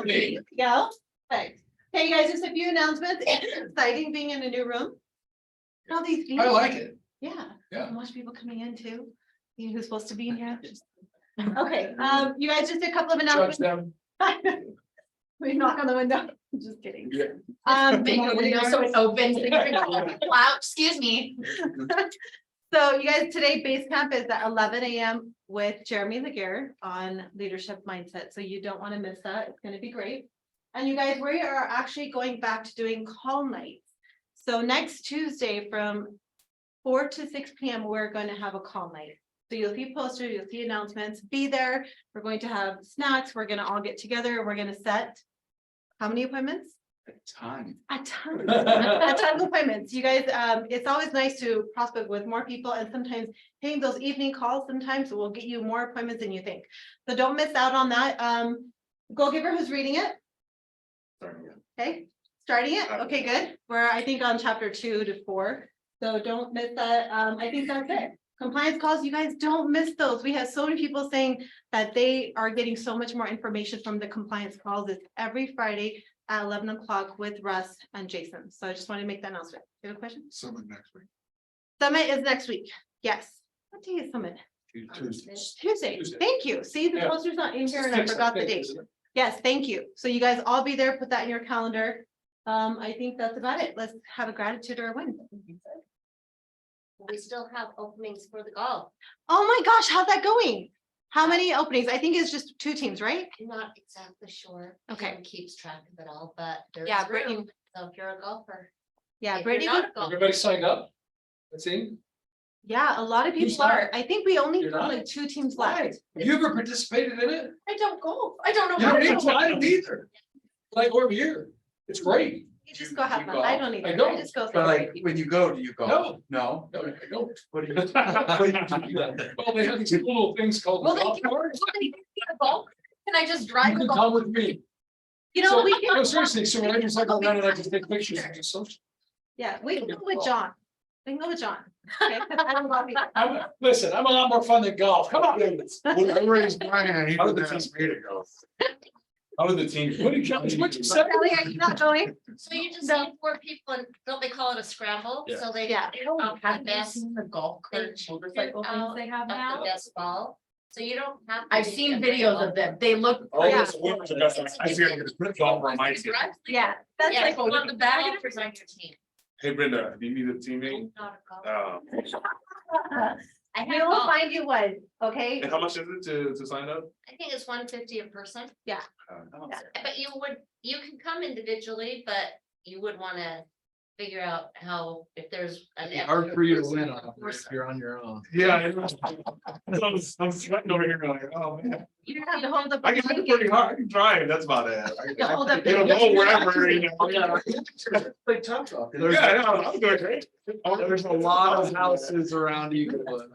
Go. Thanks. Hey, you guys, just a few announcements. It's exciting being in a new room. All these views. I like it. Yeah. Yeah. Much people coming in too. You know who's supposed to be in here? Okay, you guys just did a couple of Judge announcements. them. We knock on the window. Just kidding. Yeah. Make a window so it opens. And you can go, wow, excuse me. So you guys, today base camp is at 11 a.m. with Jeremy Laguerre on leadership mindset. So you don't want to miss that. It's going to be great. And you guys, we are actually going back to doing call nights. So next Tuesday from 4 to 6 p.m. we're going to have a call night. So you'll see posters, you'll see announcements, be there. We're going to have snacks. We're going to all get together. We're going to set how many appointments? A ton. A ton, a ton of appointments. You guys, it's always nice to prospect with more people, and sometimes hitting those evening calls sometimes will get you more appointments than you think. So don't miss out on that. Go Giver, who's reading it? Okay, starting it. Okay, good. We're I think on chapter 2 to 4. So don't miss that. I think that's it. Compliance calls, you guys don't miss those. We have so many people saying that they are getting so much more information from the compliance calls. It's every Friday at 11 o'clock with Russ and Jason. So I just wanted to make that announcement. Do you have a question? Summit next week. Summit is next week. Yes. What day is Summit? Tuesday. Thank you. See, the Yeah. poster's not in here and I forgot the date. Yes, thank you. So you guys all be there, put that in your calendar. I think that's about it. Let's have a gratitude or a win. We still have openings for the golf. Oh my gosh, how's that going? How many openings? I think it's just 2 teams, right? I'm not exactly sure. Okay. Kim keeps track of it all, but there's Yeah, room. Brittany. So if you're a golfer. Yeah, if Brittany, you're not a golfer, Everybody signed up? Let's see. yeah, a lot of Who's people are. not? I think we only You're have not? like 2 teams Why? left. Have you ever participated in it? I don't golf. I don't know. You how don't to need to, I don't either. Like over here. It's great. You just go have You fun. go. I don't I either. don't. I just go. But like, when you go, do you go? No. No? No, I don't. What do you? Well, they have these little things called. Well, then golf can carts. I just You drive can a golf? come with me. You know, So- we can. No, seriously, so when I just like go around and I just take pictures and just social. Yeah, we can go with John. We can go with John. Okay, 'cause I don't love you. Listen, I'm a lot more fun than golf. Come on. I raised my hand, he How did didn't the ask me to go. How did the team? What did you say? Ellie, are you not going? So you just No. need 4 people and don't they call it a scramble? Yeah. So they. Yeah. Have the you best, seen the golf cart motorcycle things they have of the now? best ball. So you don't have. to I've be seen a great videos golfer. of them. They look. Oh, Yeah. this women's investment. I see. I get a golf on my team. Yeah, that's Yeah, like, you want the bag golfers on your team. Hey Brenda, do you need a teammate? I'm not a golfer. I we have will golf. find you one, okay? And how much is it to sign up? I think it's 150 a person. Yeah. But you can come individually, but you would wanna figure out how, if there's an. Hard for you to extra win person on or if you're on your own. Yeah. I'm sweating over here like, oh man. You have to hold up. I can hit it pretty hard, I can drive, that's about it. To hold up. It'll go wherever, you know. Like tough talk. Yeah, yeah, I'm doing great. There's a lot of houses around Eaglewood.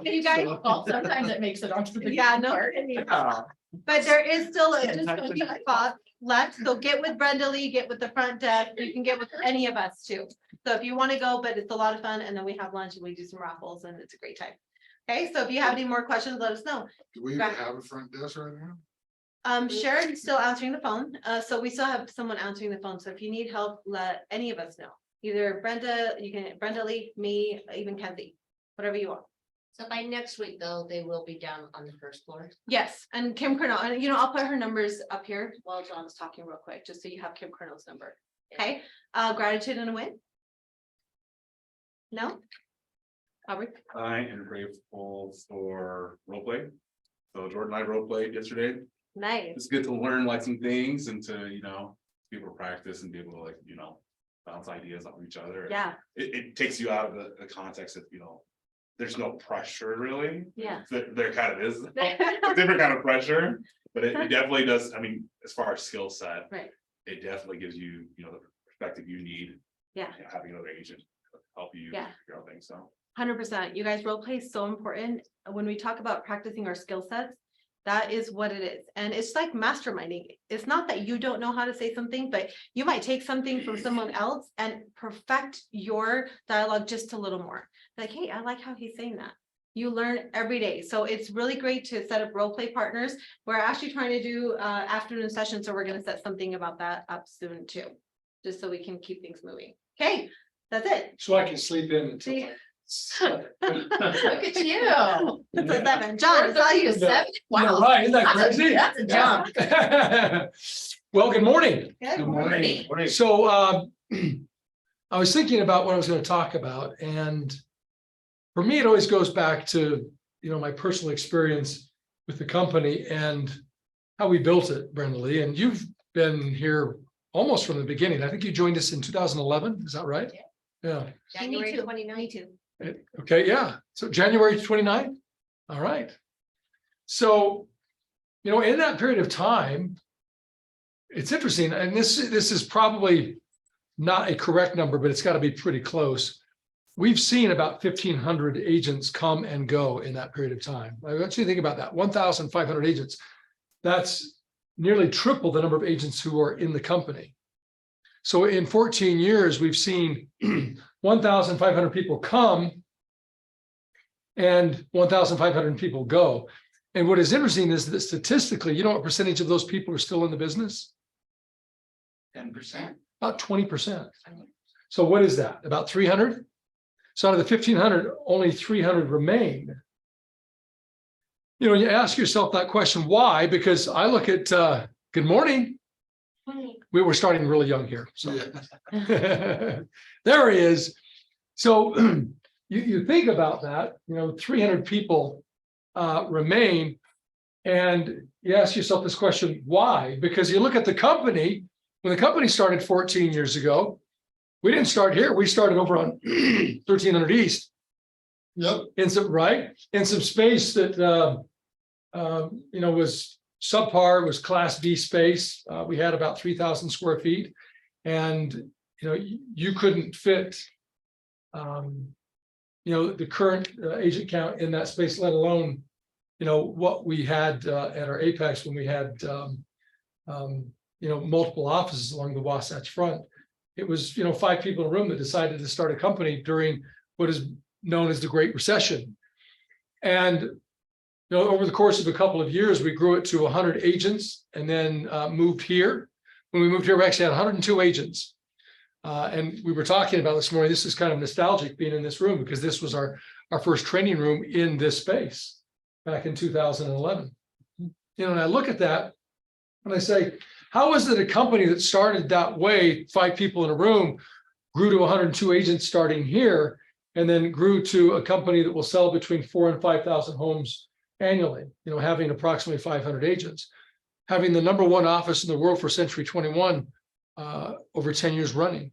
You guys, Well, sometimes it makes it onto the. yeah, no, Yeah. but there is still just a few spots left, so get with Brenda Lee, get with the front desk, you can get with any of us too. So if you want to go, but it's a lot of fun, and then we have lunch and we do some raffles and it's a great time. Okay, so if you have any more questions, let us know. Do we even have a front desk right now? Sharon's still answering the phone, so we still have someone answering the phone, so if you need help, let any of us know. Either Brenda, you can, Brenda Lee, me, even Kenzie, whatever you want. So by next week, though, they will be down on the first floor. Yes, and Kim Cornell, and you know, I'll put her numbers up here while John's talking real quick, just so you have Kim Cornell's number. Okay, gratitude and a win? No? Aubrey? I am grateful for role play. So Jordan and I role played yesterday. Nice. It's good to learn like some things and to, you know, be able to practice and be able to like, you know, bounce ideas off each other. Yeah, It takes you out of the context of, you know, there's no pressure really. yeah. There kind of is a different kind of pressure, but it definitely does. I mean, as far as skill set, Right. it definitely gives you, you know, the perspective you need. Yeah. You know, having another agent help you Yeah. figure out things. So 100%. You guys, role play is so important. When we talk about practicing our skill sets, that is what it is. And it's like masterminding. It's not that you don't know how to say something, but you might take something from someone else and perfect your dialogue just a little more. Like, hey, I like how he's saying that. You learn every day. So it's really great to set up role play partners. We're actually trying to do afternoon sessions, so we're gonna set something about that up soon too. Just so we can keep things moving. Okay, that's it. So I can sleep in until. See? Look at you. That's a 7. John, it's all you. 7? Yeah, Wow. right, isn't that That's a- crazy? That's a jump. Well, good morning. Good morning. So I was thinking about what I was going to talk about, and for me, it always goes back to, my personal experience with the company and how we built it, Brenda Lee. And you've been here almost from the beginning. I think you joined us in 2011. Is that right? Yeah. January Me too. 29th. Me too. Okay, yeah. So January 29th. All right. So, in that period of time, it's interesting, and this is probably not a correct number, but it's got to be pretty close. We've seen about 1,500 agents come and go in that period of time. I want you to think about that. 1,500 agents. That's nearly triple the number of agents who are in the company. So in 14 years, we've seen 1,500 people come and 1,500 people go. And what is interesting is that statistically, you know what percentage of those people are still in the business? 10%. About 20%. So what is that? About 300? So out of the 1,500, only 300 remain. You ask yourself that question, why? Because I look at, good morning. We were starting really young here. So there he is. So you think about that, 300 people remain. And you ask yourself this question, why? Because you look at the company, when the company started 14 years ago, we didn't start here. We started over on 1300 East. Yep. In some space that, was subpar, was Class B space. We had about 3,000 square feet. And, you couldn't fit, the current agent count in that space, let alone, what we had at our apex when we had, multiple offices along the Wasatch Front. It was, 5 people in a room that decided to start a company during what is known as the Great Recession. And, over the course of a couple of years, we grew it to 100 agents and then moved here. When we moved here, we actually had 102 agents. And we were talking about this morning, this is kind of nostalgic being in this room because this was our first training room in this space back in 2011. And I look at that and I say, how is it a company that started that way, 5 people in a room, grew to 102 agents starting here, and then grew to a company that will sell between 4,000 and 5,000 homes annually, having approximately 500 agents, having the #1 office in the world for Century 21 over 10 years running.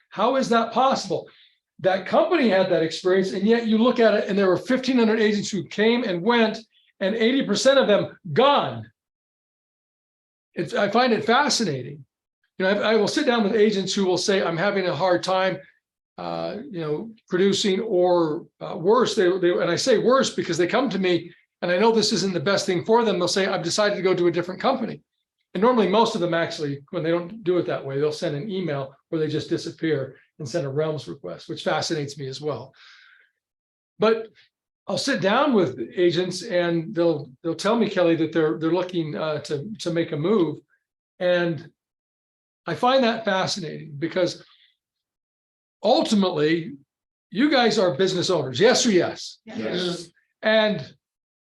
How is that possible? That company had that experience, and yet you look at it and there were 1,500 agents who came and went, and 80% of them gone. I find it fascinating. I will sit down with agents who will say, I'm having a hard time, producing, or worse. And I say worse because they come to me and I know this isn't the best thing for them. They'll say, I've decided to go to a different company. And normally most of them actually, when they don't do it that way, they'll send an email or they just disappear and send a realms request, which fascinates me as well. But I'll sit down with agents and they'll tell me, Kelly, that they're looking to make a move. And I find that fascinating because ultimately you guys are business owners. Yes or yes? Yes. And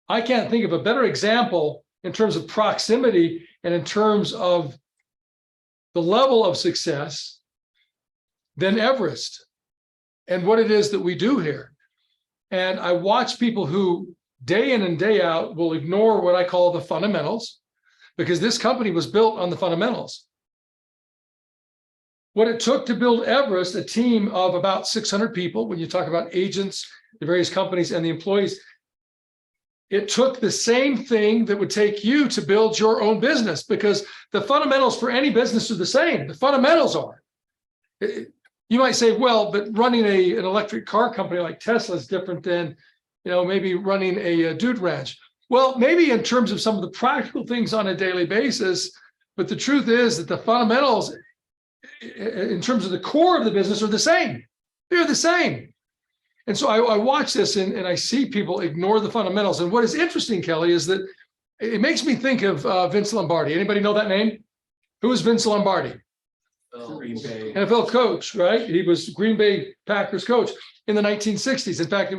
I can't think of a better example in terms of proximity and in terms of the level of success than Everest and what it is that we do here. And I watch people who day in and day out will ignore what I call the fundamentals, because this company was built on the fundamentals. What it took to build Everest, a team of about 600 people, when you talk about agents, the various companies and the employees, it took the same thing that would take you to build your own business, because the fundamentals for any business are the same. The fundamentals are. You might say, well, but running an electric car company like Tesla is different than, maybe running a dude ranch. Well, maybe in terms of some of the practical things on a daily basis, but the truth is that the fundamentals in terms of the core of the business are the same. They're the same. And so I watch this and I see people ignore the fundamentals. And what is interesting, Kelly, is that it makes me think of Vince Lombardi. Anybody know that name? Who is Vince Lombardi? Green Bay. NFL coach, right? He was Green Bay Packers coach in the 1960s. In fact,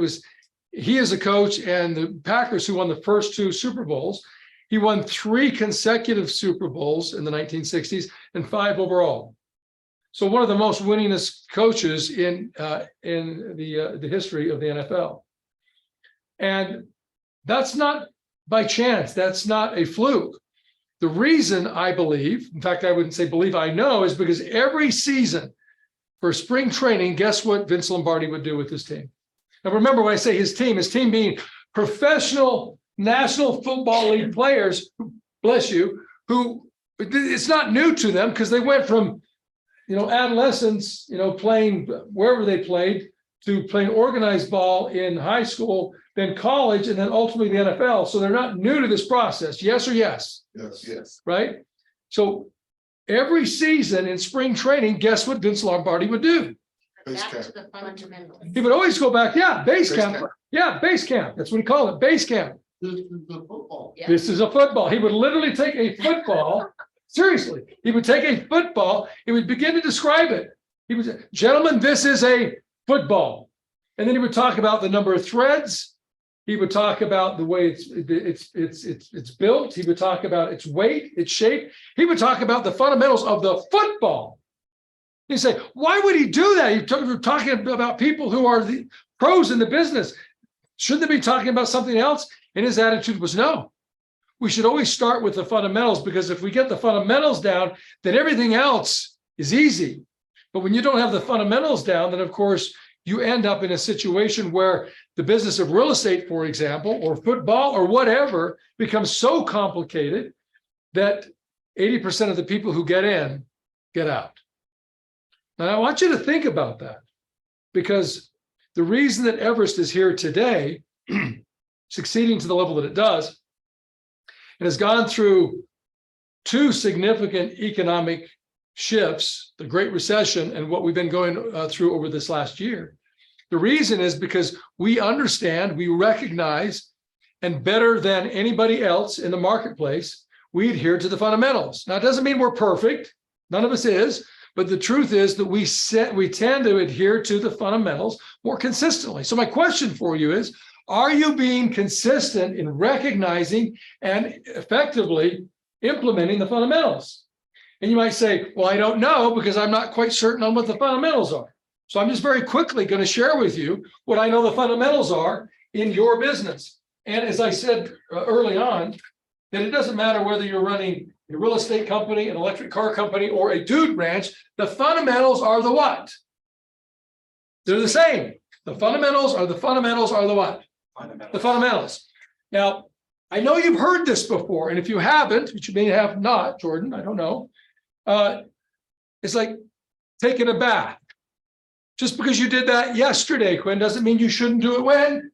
he is a coach and the Packers who won the first 2 Super Bowls. He won 3 consecutive Super Bowls in the 1960s and 5 overall. So one of the most winningest coaches in the history of the NFL. And that's not by chance. That's not a fluke. The reason I believe, in fact, I wouldn't say believe, I know, is because every season for spring training, guess what Vince Lombardi would do with his team? Now, remember when I say his team being professional National Football League players, bless you, who it's not new to them because they went from, adolescents, playing wherever they played to playing organized ball in high school, then college, and then ultimately the NFL. So they're not new to this process. Yes or yes? Yes. Right? So every season in spring training, guess what Vince Lombardi would do? Back to the fundamentals. He would always go back, base Base camp. camp. Yeah, base camp. That's what he called it, base camp. This is the football. Yeah. This is a football. He would literally take a football. Seriously, he would take a football. He would begin to describe it. He would say, gentlemen, this is a football. And then he would talk about the number of threads. He would talk about the way it's built. He would talk about its weight, its shape. He would talk about the fundamentals of the football. You say, why would he do that? You're talking about people who are the pros in the business. Shouldn't they be talking about something else? And his attitude was no. We should always start with the fundamentals, because if we get the fundamentals down, then everything else is easy. But when you don't have the fundamentals down, then of course you end up in a situation where the business of real estate, for example, or football or whatever, becomes so complicated that 80% of the people who get in get out. And I want you to think about that, because the reason that Everest is here today, succeeding to the level that it does, and has gone through 2 significant economic shifts, the Great Recession and what we've been going through over this last year. The reason is because we understand, we recognize, and better than anybody else in the marketplace, we adhere to the fundamentals. Now, it doesn't mean we're perfect. None of us is. But the truth is that we tend to adhere to the fundamentals more consistently. So my question for you is, are you being consistent in recognizing and effectively implementing the fundamentals? And you might say, well, I don't know, because I'm not quite certain on what the fundamentals are. So I'm just very quickly going to share with you what I know the fundamentals are in your business. And as I said early on, that it doesn't matter whether you're running a real estate company, an electric car company, or a dude ranch, the fundamentals are the what? They're the same. The fundamentals are the what? The fundamentals. Now, I know you've heard this before, and if you haven't, which you may have not, Jordan, I don't know, it's like taking a bath. Just because you did that yesterday, Quinn, doesn't mean you shouldn't do it when?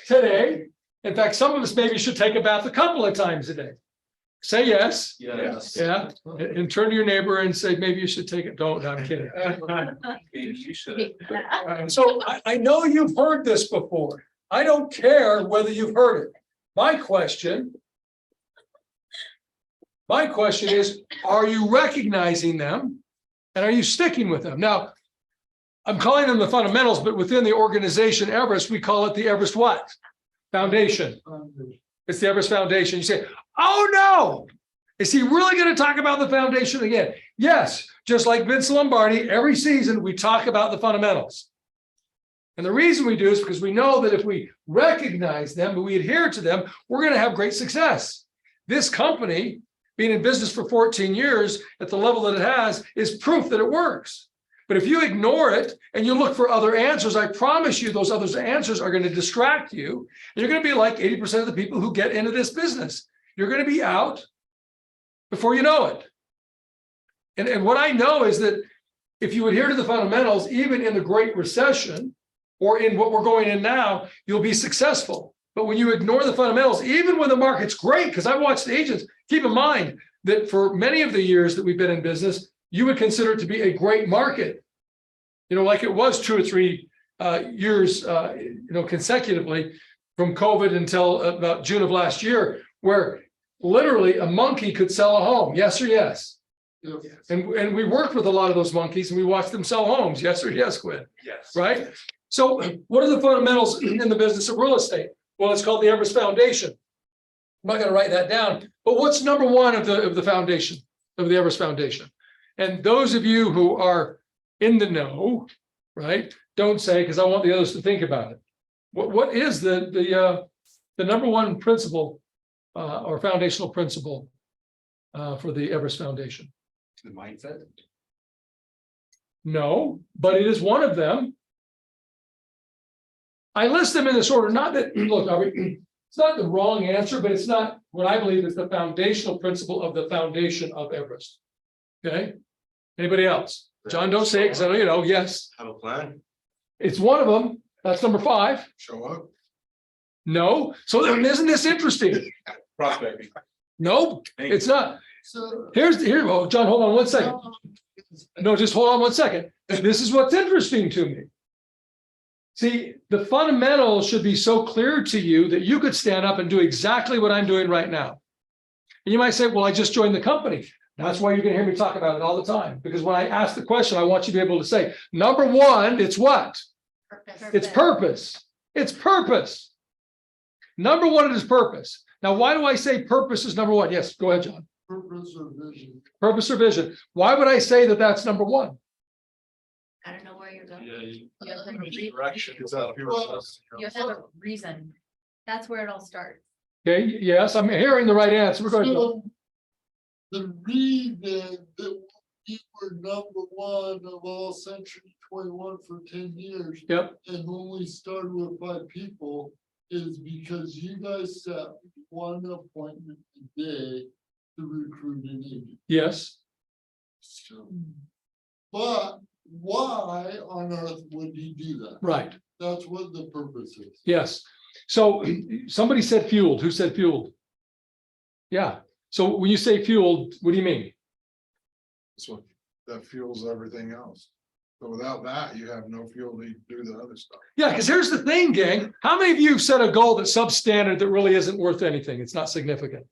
Today. In fact, some of us maybe should take a bath a couple of times a day. Say yes. Yes. Yeah. And turn to your neighbor and say, maybe you should take it. Don't, no, I'm kidding. Maybe you should. So I know you've heard this before. I don't care whether you've heard it. My question is, are you recognizing them and are you sticking with them? Now, I'm calling them the fundamentals, but within the organization Everest, we call it the Everest what? Foundation. It's the Everest Foundation. You say, oh no, is he really going to talk about the foundation again? Yes, just like Vince Lombardi, every season we talk about the fundamentals. And the reason we do is because we know that if we recognize them and we adhere to them, we're going to have great success. This company, being in business for 14 years at the level that it has, is proof that it works. But if you ignore it and you look for other answers, I promise you those other answers are going to distract you. And you're going to be like 80% of the people who get into this business. You're going to be out before you know it. And what I know is that if you adhere to the fundamentals, even in the Great Recession, or in what we're going in now, you'll be successful. But when you ignore the fundamentals, even when the market's great, because I watched agents, keep in mind that for many of the years that we've been in business, you would consider it to be a great market. You know, like it was 2 or 3 years, consecutively from COVID until about June of last year, where literally a monkey could sell a home, yes or yes? And we worked with a lot of those monkeys and we watched them sell homes, yes or yes, Quinn? Yes. Right? So what are the fundamentals in the business of real estate? Well, it's called the Everest Foundation. I'm not gonna write that down, but what's number one of the foundation, of the Everest Foundation? And those of you who are in the know, right, don't say, because I want the others to think about it. What is the number one principle or foundational principle for the Everest Foundation? The mindset. No, but it is one of them. I list them in this order, not that, look, it's not the wrong answer, but it's not what I believe is the foundational principle of the foundation of Everest. Okay? Anybody else? John, don't say it, because I know you know, yes, Have a plan, it's one of them. That's number 5. show up. No, so then isn't this interesting? Prospecting. No, Thank you. it's not. So. Here, oh, John, hold on 1 second. No, just hold on 1 second. This is what's interesting to me. See, the fundamentals should be so clear to you that you could stand up and do exactly what I'm doing right now. And you might say, well, I just joined the company. That's why you're gonna hear me talk about it all the time. Because when I ask the question, I want you to be able to say, number one, it's what? It's purpose. It's purpose. Number one, it is purpose. Now, why do I say purpose is number one? Yes, go ahead, John. Purpose or vision. Purpose or vision. Why would I say that that's number one? I don't know where you're going. You have to have a reason. Direction is up here. You have to have a reason. That's where it all starts. Okay, yes, I'm hearing the right answer. We're going to. So, the reason that we were number one of all Century 21 for 10 years. Yep. And only started with 5 people is because you guys set one appointment a day to recruit an agent. Yes. So, but why on earth would he do that? Right. That's what the purpose is. Yes. So somebody said fueled. Who said fueled? Yeah. So when you say fueled, what do you mean? That's what, that fuels everything else. So without that, you have no fuel to do the other stuff. Yeah, because here's the thing, gang. How many of you have set a goal that's substandard that really isn't worth anything? It's not significant.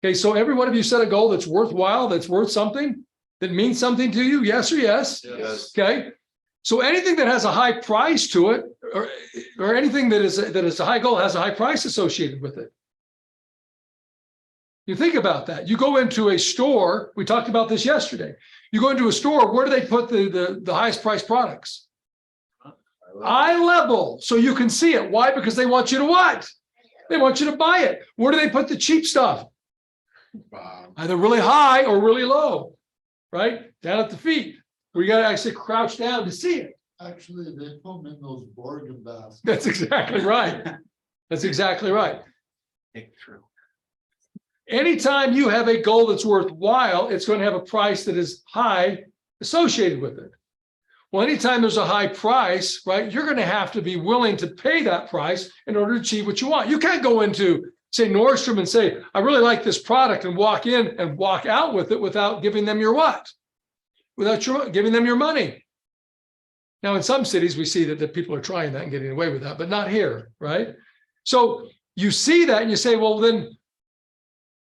Okay, so every one of you set a goal that's worthwhile, that's worth something, that means something to you, yes or yes? Yes. Okay. So anything that has a high price to it, or anything that is a high goal has a high price associated with it. You think about that. You go into a store, we talked about this yesterday. You go into a store, where do they put the highest priced products? Eye level, so you can see it. Why? Because they want you to what? They want you to buy it. Where do they put the cheap stuff? Either really high or really low, right? Down at the feet, where you got to actually crouch down to see it. Actually, they put them in those bargain baskets. That's exactly right. That's exactly right. True. Anytime you have a goal that's worthwhile, it's going to have a price that is high associated with it. Well, anytime there's a high price, right, you're going to have to be willing to pay that price in order to achieve what you want. You can't go into, say, Nordstrom and say, I really like this product, and walk in and walk out with it without giving them your what? Without giving them your money. Now, in some cities, we see that people are trying that and getting away with that, but not here, right? So you see that and you say, well, then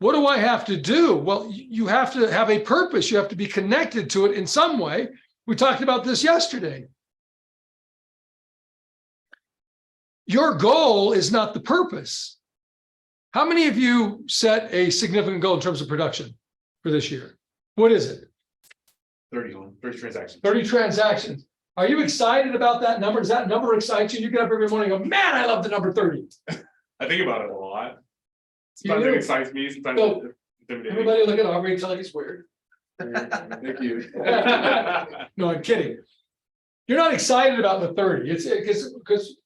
what do I have to do? Well, you have to have a purpose. You have to be connected to it in some way. We talked about this yesterday. Your goal is not the purpose. How many of you set a significant goal in terms of production for this year? What is it? 30 transactions. 30 transactions. Are you excited about that number? Does that number excite you? You get up every morning and go, man, I love the number 30. I think about it a lot. You Sometimes do? it excites me, sometimes So, it's intimidating. Everybody look at Aubrey and tell he's weird. Thank you. No, I'm kidding. You're not excited about the 30. It's because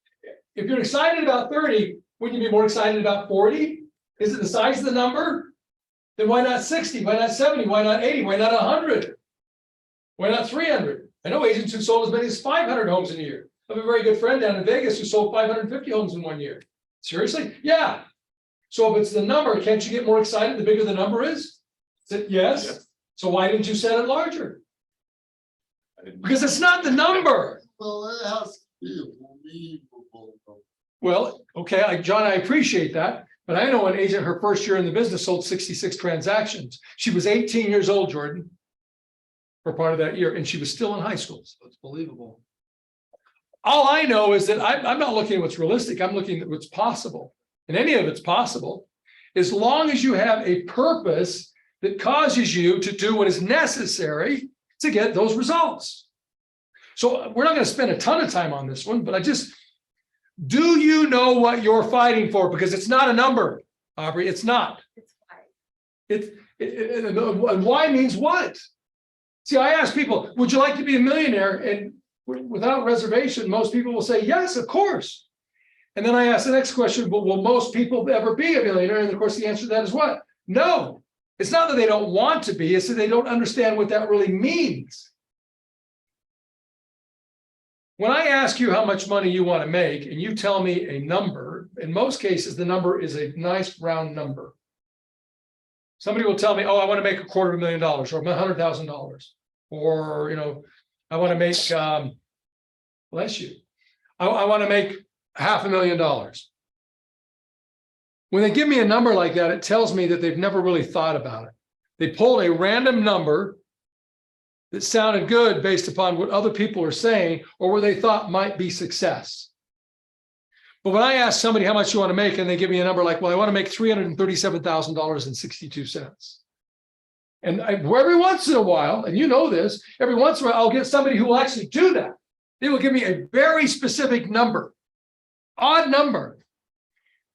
if you're excited about 30, wouldn't you be more excited about 40? Is it the size of the number? Then why not 60? Why not 70? Why not 80? Why not 100? Why not 300? I know agents who sold as many as 500 homes in a year. I have a very good friend down in Vegas who sold 550 homes in 1 year. Seriously? Yeah. So if it's the number, can't you get more excited the bigger the number is? Is it yes? Yes. So why didn't you set it larger? I didn't- Because it's not the number. Well, it has Unbelievable. Well, okay, John, I appreciate that, but I know an agent, her first year in the business sold 66 transactions. She was 18 years old, Jordan. For part of that year, and she was still in high school. So it's believable. All I know is that I'm not looking at what's realistic, I'm looking at what's possible. And any of it's possible, as long as you have a purpose that causes you to do what is necessary to get those results. So we're not going to spend a ton of time on this one, but do you know what you're fighting for? Because it's not a number, Aubrey, it's not. And why means what? See, I ask people, would you like to be a millionaire? And without reservation, most people will say, yes, of course. And then I ask the next question, but will most people ever be a millionaire? And of course, the answer to that is what? No. It's not that they don't want to be, it's that they don't understand what that really means. When I ask you how much money you want to make, and you tell me a number, in most cases, the number is a nice round number. Somebody will tell me, oh, I want to make $250,000 or $100,000, or, I want to make, bless you, I want to make $500,000. When they give me a number like that, it tells me that they've never really thought about it. They pulled a random number that sounded good based upon what other people are saying or what they thought might be success. But when I ask somebody how much you want to make, and they give me a number like, well, I want to make $337,062. And every once in a while, and you know this, every once in a while, I'll get somebody who will actually do that. They will give me a very specific number, odd number.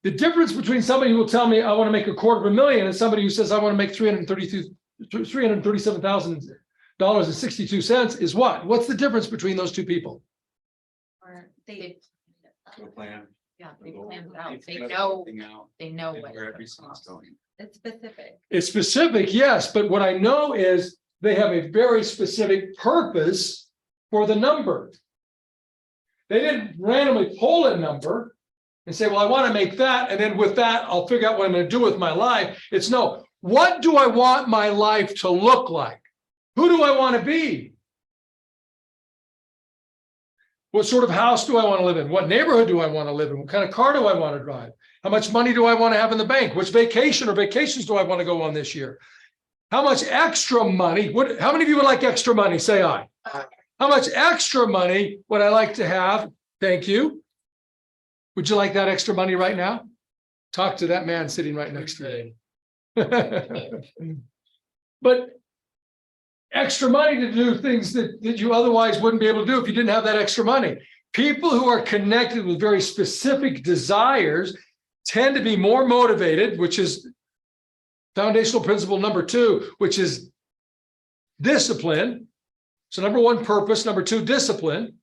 The difference between somebody who will tell me I want to make $250,000 and somebody who says I want to make $337,000.62 is what? What's the difference between those two people? Or they, The plan. yeah, they Go. planned it out. They They figured know, everything out they know and what. where it's everything's gonna cost. going. It's specific. It's specific, yes, but what I know is they have a very specific purpose for the number. They didn't randomly pull a number and say, well, I want to make that, and then with that, I'll figure out what I'm going to do with my life. It's no, what do I want my life to look like? Who do I want to be? What sort of house do I want to live in? What neighborhood do I want to live in? What kind of car do I want to drive? How much money do I want to have in the bank? Which vacation or vacations do I want to go on this year? How much extra money? How many of you would like extra money? Say aye. How much extra money would I like to have? Thank you. Would you like that extra money right now? Talk to that man sitting right next to you. But extra money to do things that you otherwise wouldn't be able to do if you didn't have that extra money. People who are connected with very specific desires tend to be more motivated, which is foundational principle number 2, which is discipline. So number 1, purpose. Number 2, discipline.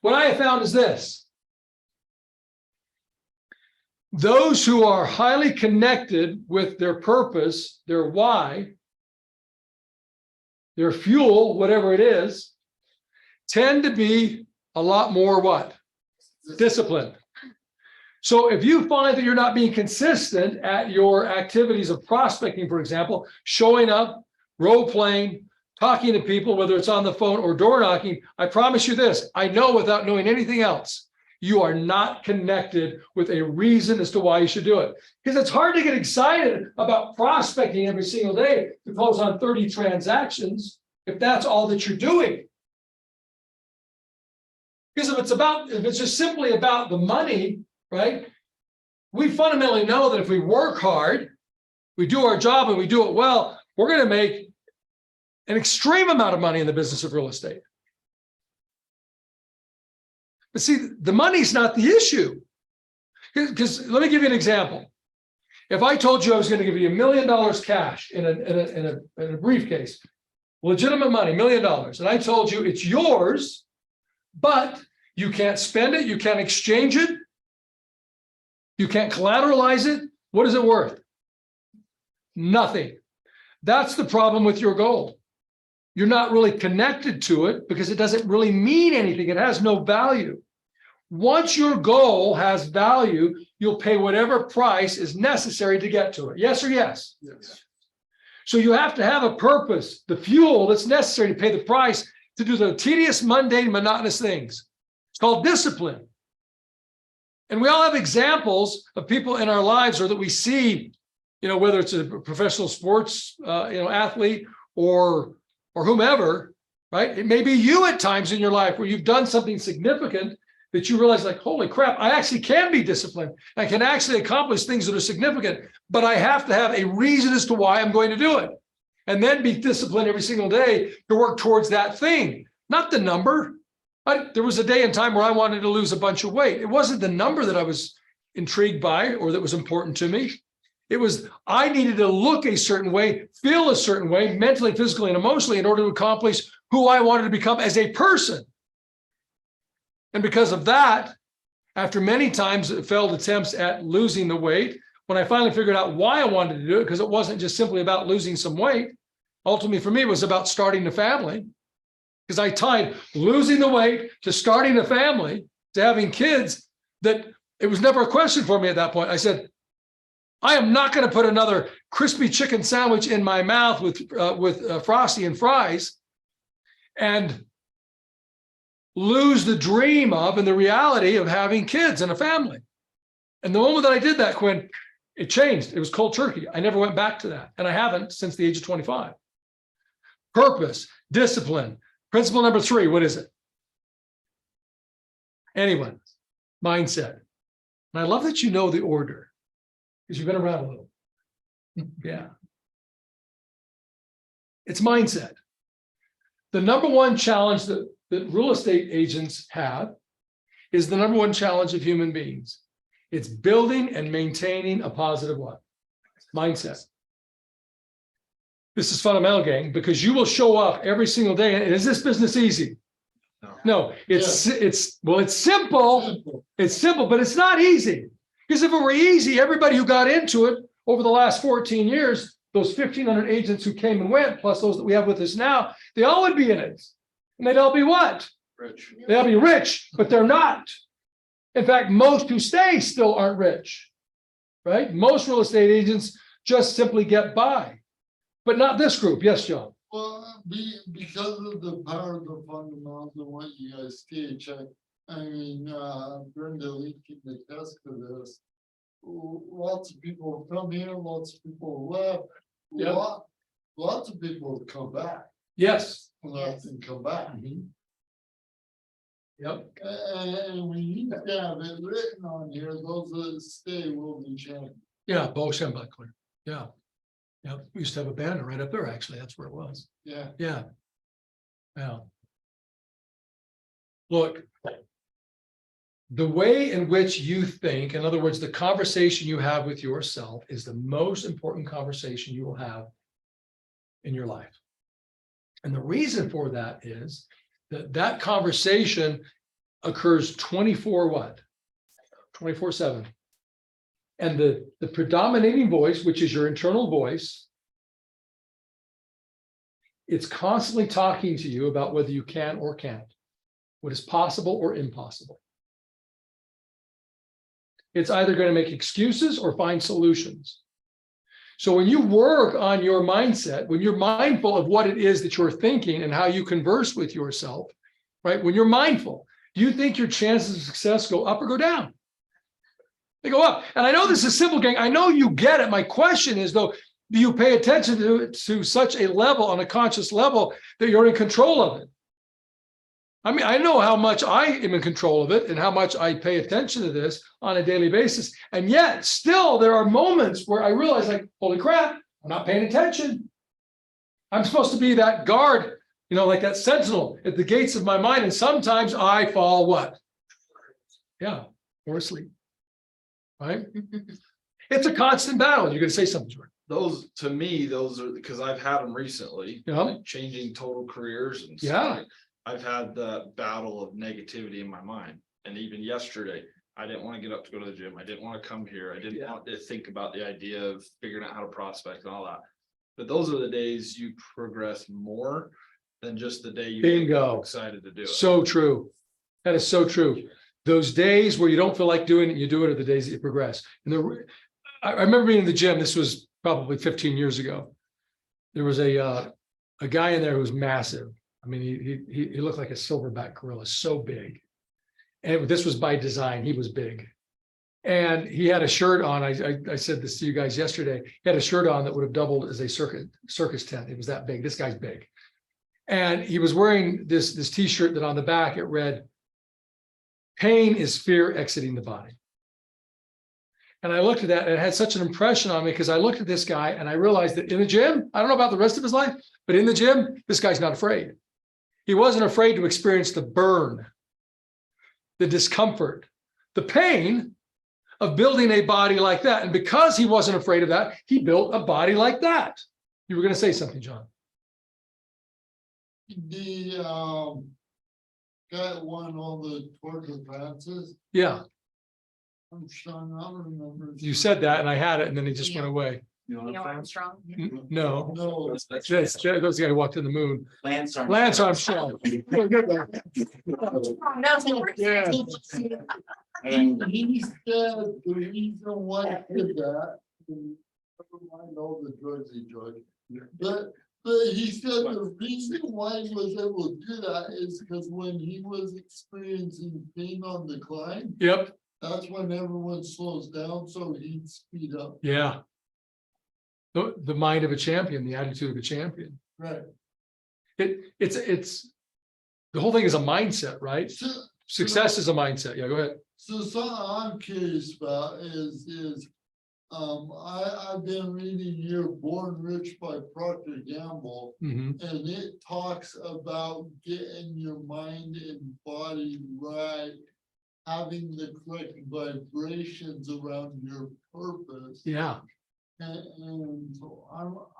What I have found is this. Those who are highly connected with their purpose, their why, their fuel, whatever it is, tend to be a lot more what? Disciplined. So if you find that you're not being consistent at your activities of prospecting, for example, showing up, role playing, talking to people, whether it's on the phone or door knocking, I promise you this, I know without knowing anything else, you are not connected with a reason as to why you should do it. Because it's hard to get excited about prospecting every single day to close on 30 transactions if that's all that you're doing. Because if it's just simply about the money, right? We fundamentally know that if we work hard, we do our job and we do it well, we're going to make an extreme amount of money in the business of real estate. But see, the money's not the issue. Because let me give you an example. If I told you I was going to give you $1 million cash in a briefcase, legitimate money, $1 million, and I told you it's yours, but you can't spend it, you can't exchange it, you can't collateralize it, what is it worth? Nothing. That's the problem with your goal. You're not really connected to it because it doesn't really mean anything. It has no value. Once your goal has value, you'll pay whatever price is necessary to get to it. Yes or yes? Yes. So you have to have a purpose, the fuel that's necessary to pay the price to do the tedious, mundane, monotonous things. It's called discipline. And we all have examples of people in our lives or that we see, whether it's a professional sports, athlete or whomever, right? It may be you at times in your life where you've done something significant that you realize like, holy crap, I actually can be disciplined. I can actually accomplish things that are significant, but I have to have a reason as to why I'm going to do it. And then be disciplined every single day to work towards that thing, not the number. There was a day and time where I wanted to lose a bunch of weight. It wasn't the number that I was intrigued by or that was important to me. It was, I needed to look a certain way, feel a certain way, mentally, physically, and emotionally in order to accomplish who I wanted to become as a person. And because of that, after many times failed attempts at losing the weight, when I finally figured out why I wanted to do it, because it wasn't just simply about losing some weight, ultimately for me, it was about starting a family. Because I tied losing the weight to starting a family, to having kids, that it was never a question for me at that point. I said, I am not going to put another crispy chicken sandwich in my mouth with Frosty and fries and lose the dream of and the reality of having kids and a family. And the moment that I did that, Quinn, it changed. It was cold turkey. I never went back to that. And I haven't since the age of 25. Purpose, discipline. Principle number 3, what is it? Anyone? Mindset. And I love that you know the order because you've been around a little. Yeah. It's mindset. The number one challenge that real estate agents have is the number one challenge of human beings. It's building and maintaining a positive what? Mindset. This is fundamental, gang, because you will show up every single day. And is this business easy? No, it's simple. It's simple, but it's not easy. Because if it were easy, everybody who got into it over the last 14 years, those 1,500 agents who came and went, plus those that we have with us now, they all would be in it. And they'd all be what? Rich. They'll be rich, but they're not. In fact, most who stay still aren't rich, right? Most real estate agents just simply get by. But not this group. Yes, John. Well, because of the power of the fundamentals and what you guys teach, I mean, Brenda Lee can attest to this. Lots of people come here, lots of people left. Yep. Lots of people come back. Yes. Lots and come back. Yep. And we need to have it written on here, those that stay will be changed. Yeah, Bo Schembechler. Yeah. Yeah. We used to have a banner right up there, actually. That's where it was. Yeah. Yeah. Yeah. Look, the way in which you think, in other words, the conversation you have with yourself is the most important conversation you will have in your life. And the reason for that is that conversation occurs 24/7. And the predominating voice, which is your internal voice, it's constantly talking to you about whether you can or can't, what is possible or impossible. It's either going to make excuses or find solutions. So when you work on your mindset, when you're mindful of what it is that you're thinking and how you converse with yourself, right? When you're mindful, do you think your chances of success go up or go down? They go up. And I know this is simple, gang. I know you get it. My question is, though, do you pay attention to it to such a level, on a conscious level, that you're in control of it? I mean, I know how much I am in control of it and how much I pay attention to this on a daily basis. And yet still there are moments where I realize, like, holy crap, I'm not paying attention. I'm supposed to be that guard, like that sentinel at the gates of my mind. And sometimes I fall what? Yeah, or asleep. Right? It's a constant battle. You're going to say something, Jordan. Those, to me, those are, because I've had them recently, Yeah. like changing total careers and stuff. Yeah. I've had the battle of negativity in my mind. And even yesterday, I didn't want to get up to go to the gym. I didn't want to come here. I didn't want to think about the idea of figuring out how to prospect and all that. But those are the days you progress more than just the day you Bingo. excited to do it. So true. That is so true. Those days where you don't feel like doing it, you do it, are the days that you progress. And I remember being in the gym. This was probably 15 years ago. There was a guy in there who was massive. I mean, he looked like a silverback gorilla, so big. And this was by design. He was big. And he had a shirt on. I said this to you guys yesterday. He had a shirt on that would have doubled as a circus tent. It was that big. This guy's big. And he was wearing this t-shirt that on the back it read, "Pain is fear exiting the body." And I looked at that and it had such an impression on me because I looked at this guy and I realized that in the gym, I don't know about the rest of his life, but in the gym, this guy's not afraid. He wasn't afraid to experience the burn, the discomfort, the pain of building a body like that. And because he wasn't afraid of that, he built a body like that. You were going to say something, John. The guy that won all the Tour de France's, Yeah, I'm Sean, I don't remember. his you name. said that and I had it and then he just went away. You know Armstrong? No, No, that's those guys who walked in the moon. Lance Lance Armstrong. Yeah. he said the reason why he did that, and never mind all the drugs he took, but he said the reason why he was able to do that is because when he was experiencing pain on the climb, Yep, that's when everyone slows down, so he'd speed up. yeah. The mind of a champion, the attitude of a champion. Right. It's the whole thing is a mindset, right? So, Success is a mindset. Yeah, go ahead. so something I'm curious about is I've been reading You're Born Rich by Procter Gamble, Mhm. and it talks about getting your mind and body right, having the correct vibrations around your purpose. Yeah, And so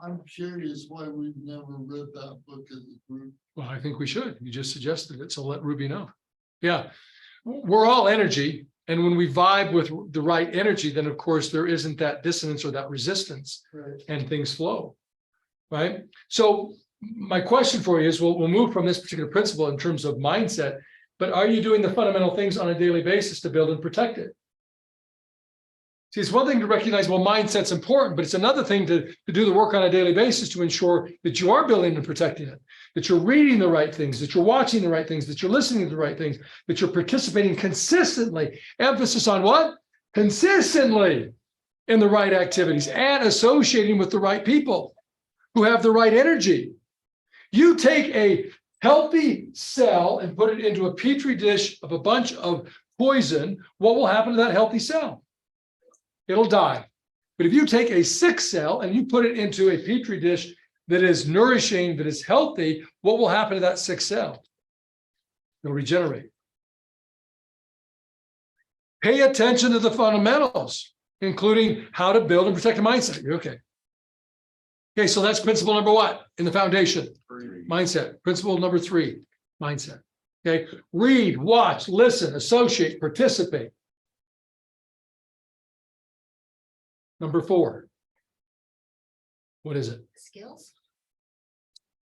I'm curious why we've never read that book as a group. well, I think we should. You just suggested it, so let Ruby know. Yeah, we're all energy. And when we vibe with the right energy, then of course there isn't that dissonance or that resistance Right. and things flow. Right? So my question for you is, we'll move from this particular principle in terms of mindset, but are you doing the fundamental things on a daily basis to build and protect it? See, it's one thing to recognize, well, mindset's important, but it's another thing to do the work on a daily basis to ensure that you are building and protecting it, that you're reading the right things, that you're watching the right things, that you're listening to the right things, that you're participating consistently. Emphasis on what? Consistently in the right activities and associating with the right people who have the right energy. You take a healthy cell and put it into a petri dish of a bunch of poison, what will happen to that healthy cell? It'll die. But if you take a sick cell and you put it into a petri dish that is nourishing, that is healthy, what will happen to that sick cell? It'll regenerate. Pay attention to the fundamentals, including how to build and protect a mindset. You're okay. Okay, so that's principle number what in the foundation? Mindset. Principle number 3, mindset. Okay, read, watch, listen, associate, participate. Number 4. What is it? Skills?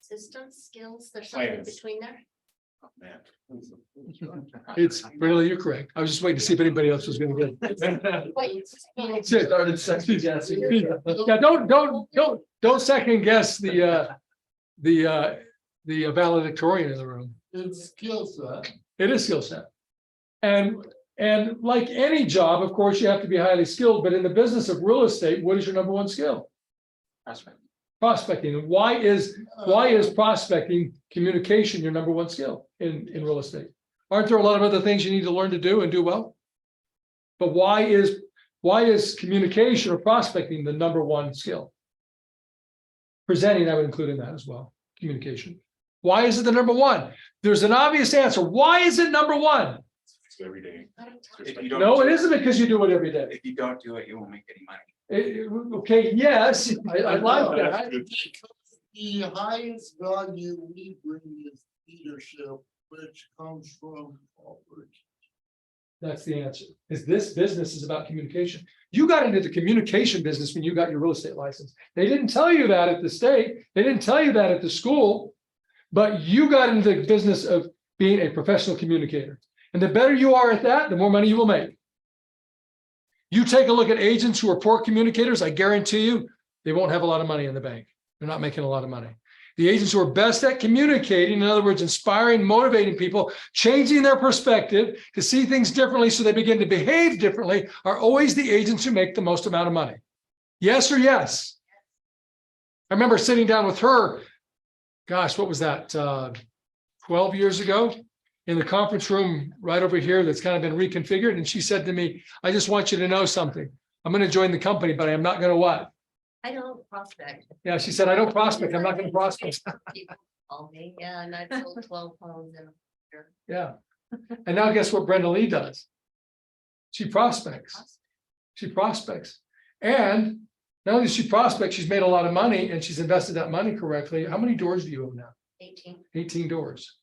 Systems, skills, there's something Plans. between there? Oh, man. It's really, you're correct. I was just waiting to see if anybody else was going to get it. Wait. Yeah, don't second guess the valedictorian in the room. It's skill set. It is skill set. And like any job, of course, you have to be highly skilled, but in the business of real estate, what is your number 1 skill? Prospecting. And why is prospecting, communication, your number 1 skill in real estate? Aren't there a lot of other things you need to learn to do and do well? But why is communication or prospecting the number 1 skill? Presenting, I would include in that as well, communication. Why is it the number 1? There's an obvious answer. Why is it number 1? Every day. If you don't No, do it isn't because you do it every day. If you don't do it, you won't make any money. Okay, yes, I like that. The highest value we bring is leadership, which comes from corporate. That's the answer. Is this business is about communication. You got into the communication business when you got your real estate license. They didn't tell you that at the state. They didn't tell you that at the school, but you got into the business of being a professional communicator. And the better you are at that, the more money you will make. You take a look at agents who are poor communicators, I guarantee you, they won't have a lot of money in the bank. They're not making a lot of money. The agents who are best at communicating, in other words, inspiring, motivating people, changing their perspective to see things differently so they begin to behave differently, are always the agents who make the most amount of money. Yes or yes? I remember sitting down with her, gosh, what was that, 12 years ago, in the conference room right over here that's kind of been reconfigured. And she said to me, I just want you to know something. I'm going to join the company, but I am not going to what? I don't prospect. Yeah, she said, I don't prospect. I'm not going to prospect. People call me, yeah, and I sold 12 homes in a year. Yeah. And now guess what Brenda Lee does? She prospects. She prospects. And not only does she prospect, she's made a lot of money and she's invested that money correctly. How many doors do you own now? 18 18 doors.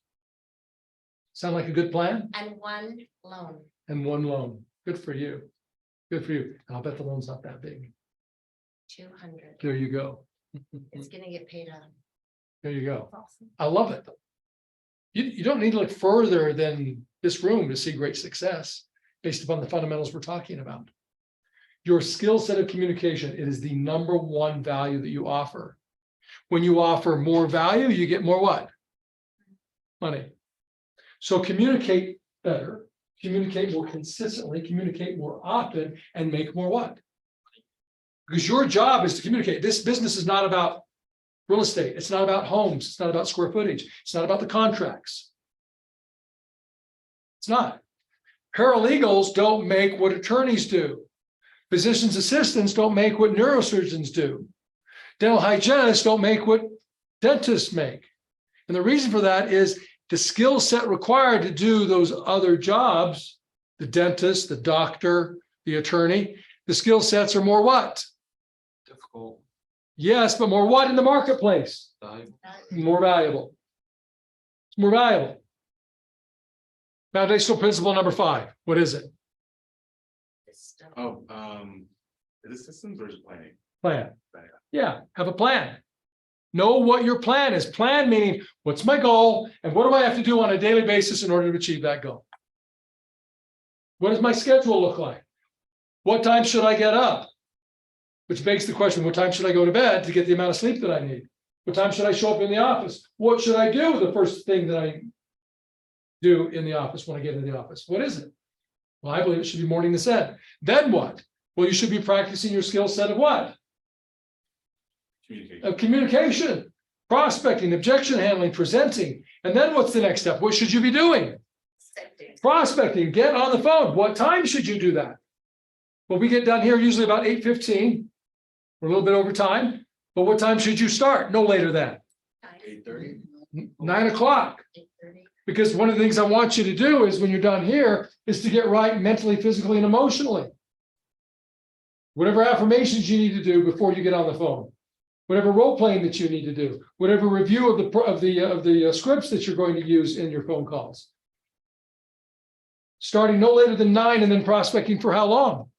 Sound like a good plan? and 1 loan. And 1 loan. Good for you. Good for you. I'll bet the loan's not that big. 200. There you go. It's gonna get paid out. There you go. Awesome. I love it. You don't need to look further than this room to see great success based upon the fundamentals we're talking about. Your skill set of communication, it is the #1 value that you offer. When you offer more value, you get more what? Money. So communicate better, communicate more consistently, communicate more often, and make more what? Because your job is to communicate. This business is not about real estate. It's not about homes. It's not about square footage. It's not about the contracts. It's not. Paralegals don't make what attorneys do. Physician's assistants don't make what neurosurgeons do. Dental hygienists don't make what dentists make. And the reason for that is the skill set required to do those other jobs, the dentist, the doctor, the attorney, the skill sets are more what? Difficult. Yes, but more what in the marketplace? Valuable. More valuable. It's more valuable. Foundational principle #5. What is it? System. Oh, is it systems or is it planning? Plan. Yeah, have a plan. Know what your plan is. Plan meaning, what's my goal and what do I have to do on a daily basis in order to achieve that goal? What does my schedule look like? What time should I get up? Which begs the question, what time should I go to bed to get the amount of sleep that I need? What time should I show up in the office? What should I do the first thing that I do in the office when I get into the office? What is it? Well, I believe it should be morning Ascent. Then what? Well, you should be practicing your skill set of what? Communication. Of communication, prospecting, objection handling, presenting. And then what's the next step? What should you be doing? Safety. Prospecting, get on the phone. What time should you do that? Well, we get done here usually about 8:15. We're a little bit over time, but what time should you start? No later than 8:30. 9 o'clock. 8:30. Because one of the things I want you to do is when you're done here is to get right mentally, physically, and emotionally. Whatever affirmations you need to do before you get on the phone, whatever role playing that you need to do, whatever review of the scripts that you're going to use in your phone calls. Starting no later than 9 and then prospecting for how long?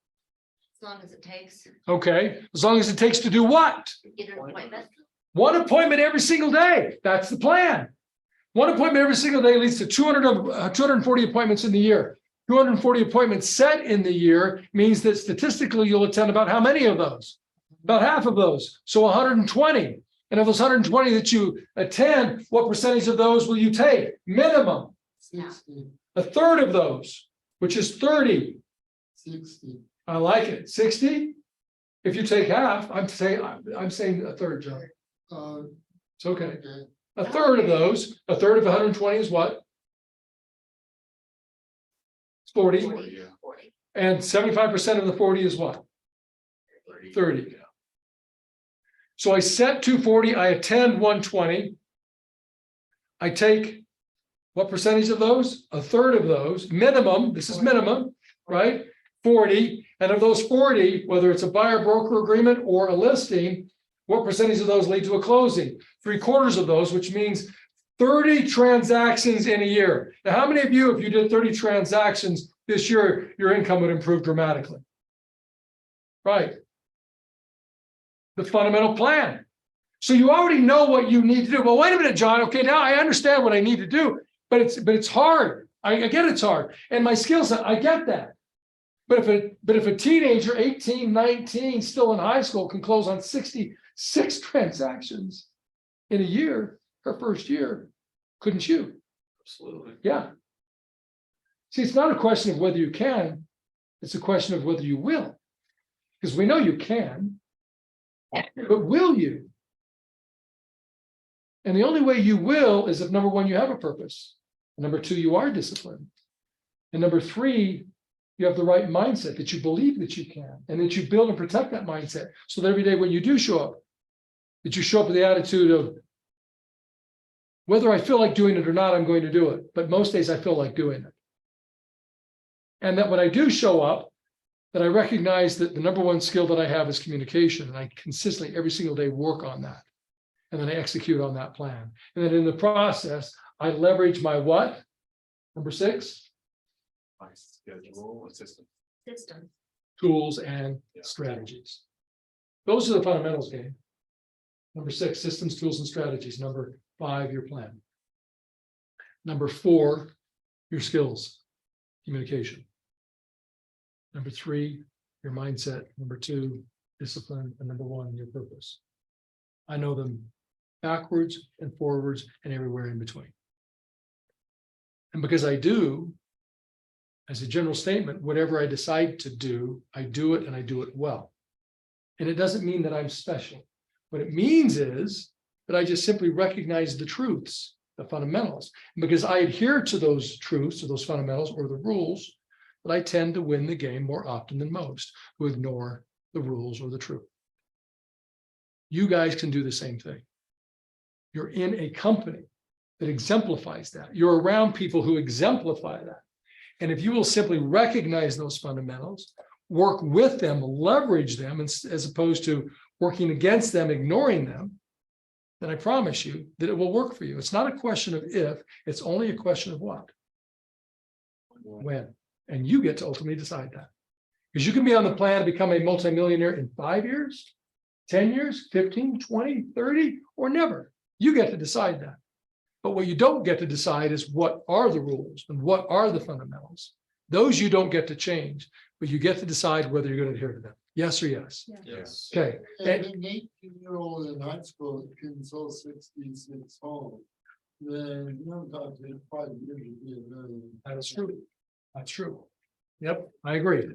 As long as it takes. Okay, as long as it takes to do what? Get an appointment. 1 appointment every single day. That's the plan. 1 appointment every single day leads to 240 appointments in the year. 240 appointments set in the year means that statistically you'll attend about how many of those? About half of those. So 120. And of those 120 that you attend, what percentage of those will you take? Minimum. 60, A third of those, which is 30. 60. I like it. 60? If you take half, I'm saying a third, John. It's okay. Okay. A third of those, a third of 120 is what? It's 40. 40. And 75% of the 40 is what? 30. So I set 240, I attend 120. I take what percentage of those? A third of those, minimum, this is minimum, right? 40, and of those 40, whether it's a buyer broker agreement or a listing, what percentage of those lead to a closing? 3/4 of those, which means 30 transactions in a year. Now, how many of you, if you did 30 transactions this year, your income would improve dramatically? Right. The fundamental plan. So you already know what you need to do. Well, wait a minute, John. Okay, now I understand what I need to do, but it's hard. I get it's hard. And my skill set, I get that. But if a teenager, 18, 19, still in high school, can close on 66 transactions, in a year, her first year, couldn't you? Absolutely. Yeah. See, it's not a question of whether you can, it's a question of whether you will. Because we know you can, but will you? And the only way you will is if number one, you have a purpose. Number two, you are disciplined. And number three, you have the right mindset that you believe that you can, and that you build and protect that mindset. So that every day when you do show up, that you show up with the attitude of, whether I feel like doing it or not, I'm going to do it. But most days I feel like doing it. And that when I do show up, that I recognize that the number one skill that I have is communication. And I consistently every single day work on that. And then I execute on that plan. And then in the process, I leverage my what? Number 6, My schedule and system. System. tools and Yeah. strategies. Those are the fundamentals, game. Number 6, systems, tools, and strategies. Number 5, your plan. Number 4, your skills, communication. Number 3, your mindset. Number 2, discipline. And number 1, your purpose. I know them backwards and forwards and everywhere in between. And because I do, as a general statement, whatever I decide to do, I do it and I do it well. And it doesn't mean that I'm special. What it means is that I just simply recognize the truths, the fundamentals. And because I adhere to those truths or those fundamentals or the rules, that I tend to win the game more often than most who ignore the rules or the truth. You guys can do the same thing. You're in a company that exemplifies that. You're around people who exemplify that. And if you will simply recognize those fundamentals, work with them, leverage them, as opposed to working against them, ignoring them, then I promise you that it will work for you. It's not a question of if, it's only a question of what? When. And you get to ultimately decide that. Because you can be on the plan to become a multimillionaire in 5 years, 10 years, 15, 20, 30, or never. You get to decide that. But what you don't get to decide is what are the rules and what are the fundamentals. Those you don't get to change, but you get to decide whether you're going to adhere to them. Yes or yes. Yes. Okay. And an 18-year-old in high school can sell 66 homes. Then, you know, talk to 5 years, you'd be a million. That is true. That's true. Yep, I agree.